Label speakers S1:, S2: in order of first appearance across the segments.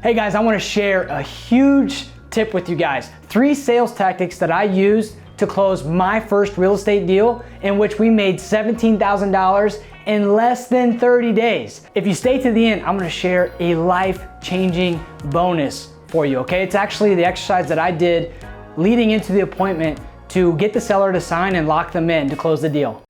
S1: Hey guys, I want to share a huge tip with you guys. 3 sales tactics that I used to close my first real estate deal in which we made $17,000 in less than 30 days. If you stay to the end, I'm going to share a life-changing bonus for you, okay? It's actually the exercise that I did leading into the appointment to get the seller to sign and lock them in to close the deal.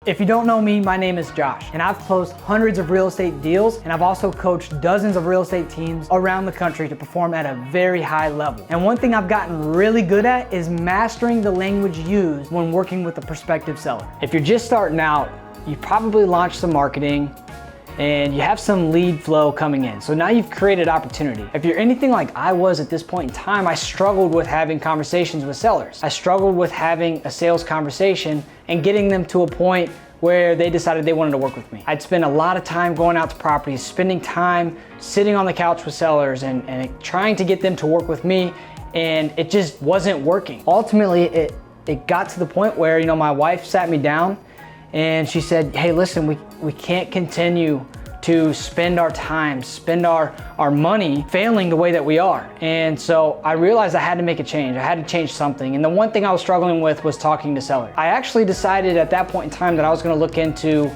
S1: If you don't know me, my name is Josh, and I've closed hundreds of real estate deals, and I've also coached dozens of real estate teams around the country to perform at a very high level. And one thing I've gotten really good at is mastering the language used when working with a prospective seller. If you're just starting out, you probably launched some marketing and you have some lead flow coming in. So now you've created opportunity. If you're anything like I was at this point in time, I struggled with having conversations with sellers. I struggled with having a sales conversation and getting them to a point where they decided they wanted to work with me. I'd spend a lot of time going out to properties, spending time sitting on the couch with sellers and trying to get them to work with me, and it just wasn't working. Ultimately, it got to the point where, you know, my wife sat me down and she said, hey, listen, we can't continue to spend our time, spend our money failing the way that we are. And so I realized I had to make a change. I had to change something. And the one thing I was struggling with was talking to sellers. I actually decided at that point in time that I was gonna look into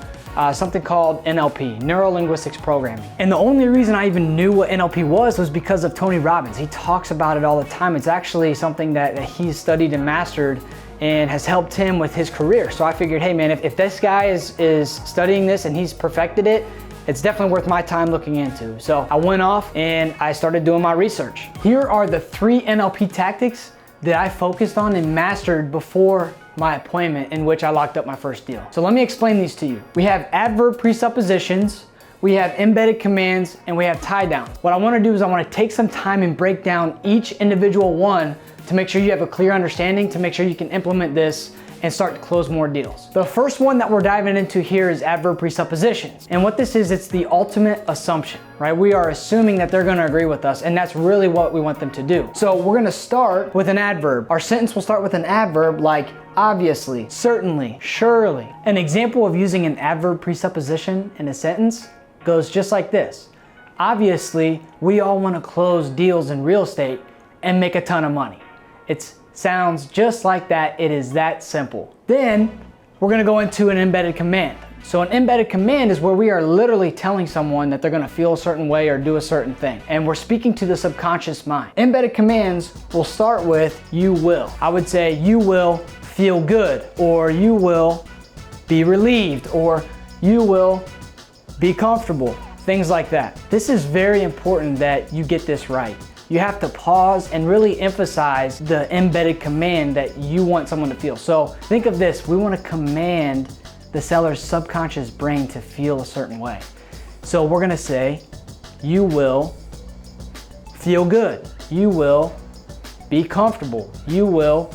S1: something called NLP, Neuro Linguistics Programming. And the only reason I even knew what NLP was because of Tony Robbins. He talks about it all the time. It's actually something that he's studied and mastered and has helped him with his career. So I figured, hey man, if this guy is studying this and he's perfected it, it's definitely worth my time looking into. So I went off and I started doing my research. Here are the 3 NLP tactics that I focused on and mastered before my appointment in which I locked up my first deal. So let me explain these to you. We have adverb presuppositions, we have embedded commands, and we have tie downs. What I wanna do is I wanna take some time and break down each individual one to make sure you have a clear understanding, to make sure you can implement this and start to close more deals. The first one that we're diving into here is adverb presuppositions. And what this is, it's the ultimate assumption, right? We are assuming that they're gonna agree with us, and that's really what we want them to do. So we're gonna start with an adverb. Our sentence will start with an adverb like obviously, certainly, surely. An example of using an adverb presupposition in a sentence goes just like this. Obviously, we all wanna close deals in real estate and make a ton of money. It sounds just like that. It is that simple. Then we're gonna go into an embedded command. So an embedded command is where we are literally telling someone that they're gonna feel a certain way or do a certain thing. And we're speaking to the subconscious mind. Embedded commands will start with you will. I would say you will feel good, or you will be relieved, or you will be comfortable, things like that. This is very important that you get this right. You have to pause and really emphasize the embedded command that you want someone to feel. So think of this, we want to command the seller's subconscious brain to feel a certain way. So we're gonna say, you will feel good, you will be comfortable, you will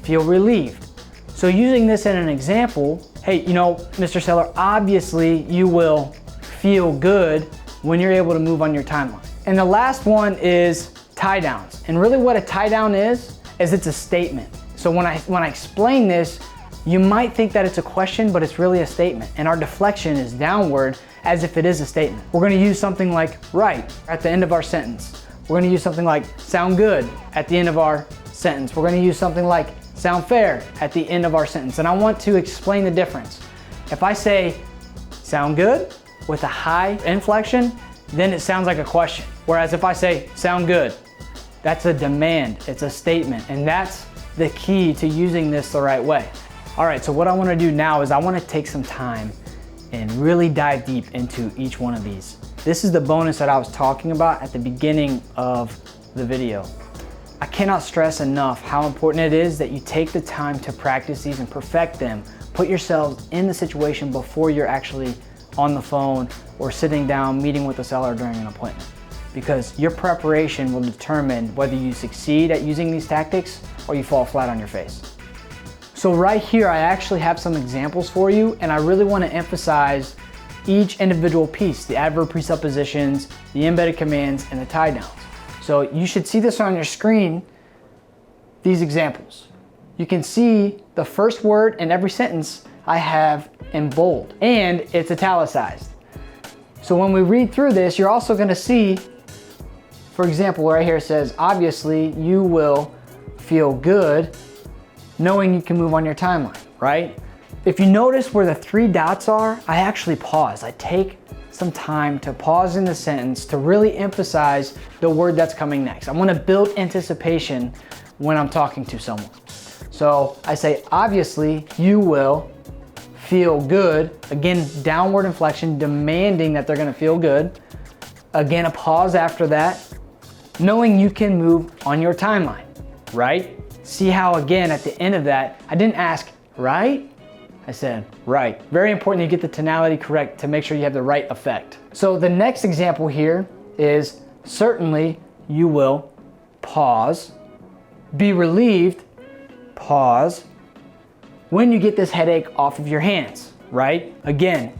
S1: feel relieved. So using this in an example, hey, you know, Mr. Seller, obviously you will feel good when you're able to move on your timeline. And the last one is tie downs. And really what a tie down is it's a statement. So when I explain this, you might think that it's a question, but it's really a statement. And our deflection is downward as if it is a statement. We're gonna use something like right at the end of our sentence. We're gonna use something like sound good at the end of our sentence. We're gonna use something like sound fair at the end of our sentence. And I want to explain the difference. If I say sound good with a high inflection, then it sounds like a question. Whereas if I say sound good, that's a demand, it's a statement, and that's the key to using this the right way. All right, so what I wanna do now is I wanna take some time and really dive deep into each one of these. This is the bonus that I was talking about at the beginning of the video. I cannot stress enough how important it is that you take the time to practice these and perfect them. Put yourselves in the situation before you're actually on the phone or sitting down meeting with the seller during an appointment. Because your preparation will determine whether you succeed at using these tactics or you fall flat on your face. So right here, I actually have some examples for you, and I really want to emphasize each individual piece, the adverb presuppositions, the embedded commands, and the tie downs. So you should see this on your screen, these examples. You can see the first word in every sentence I have in bold, and it's italicized. So when we read through this, you're also gonna see, for example, right here it says, obviously you will feel good knowing you can move on your timeline, right? If you notice where the 3 dots are, I actually pause. I take some time to pause in the sentence to really emphasize the word that's coming next. I wanna build anticipation when I'm talking to someone. So I say, obviously you will feel good. Again, downward inflection, demanding that they're gonna feel good. Again, a pause after that, knowing you can move on your timeline, right? See how, again, at the end of that, I didn't ask, right? I said, right. Very important you get the tonality correct to make sure you have the right effect. So the next example here is, certainly you will pause, be relieved, pause, when you get this headache off of your hands, right? Again,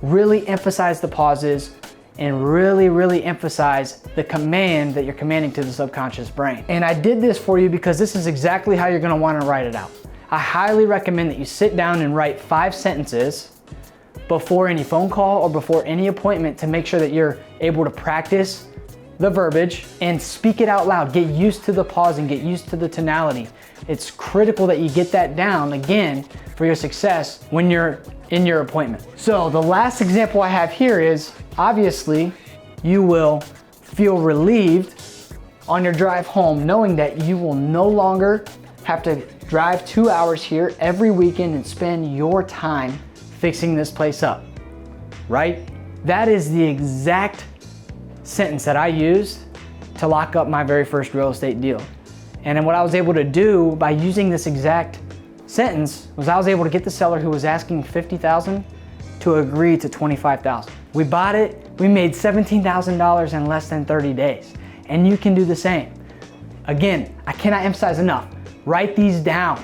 S1: really emphasize the pauses and really emphasize the command that you're commanding to the subconscious brain. And I did this for you because this is exactly how you're gonna wanna write it out. I highly recommend that you sit down and write 5 sentences before any phone call or before any appointment to make sure that you're able to practice the verbiage and speak it out loud. Get used to the pausing, get used to the tonality. It's critical that you get that down, again, for your success when you're in your appointment. So the last example I have here is, obviously, you will feel relieved on your drive home knowing that you will no longer have to drive 2 hours here every weekend and spend your time fixing this place up, right? That is the exact sentence that I used to lock up my very first real estate deal. And then what I was able to do by using this exact sentence was I was able to get the seller who was asking $50,000 to agree to $25,000. We bought it, we made $17,000 in less than 30 days. And you can do the same. Again, I cannot emphasize enough. Write these down.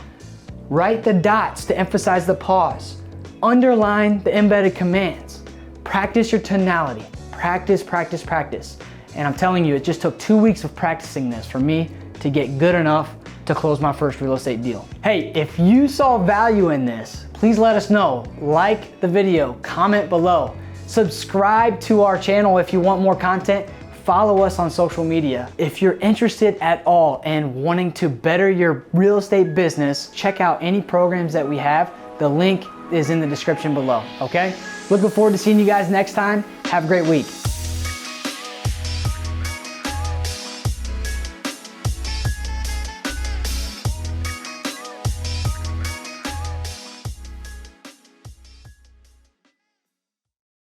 S1: Write the dots to emphasize the pause. Underline the embedded commands. Practice your tonality. Practice. And I'm telling you, it just took 2 weeks of practicing this for me to get good enough to close my first real estate deal. Hey, if you saw value in this, please let us know. Like the video, comment below. Subscribe to our channel if you want more content. Follow us on social media. If you're interested at all and wanting to better your real estate business, check out any programs that we have. The link is in the description below, okay? Looking forward to seeing you guys next time. Have a great week.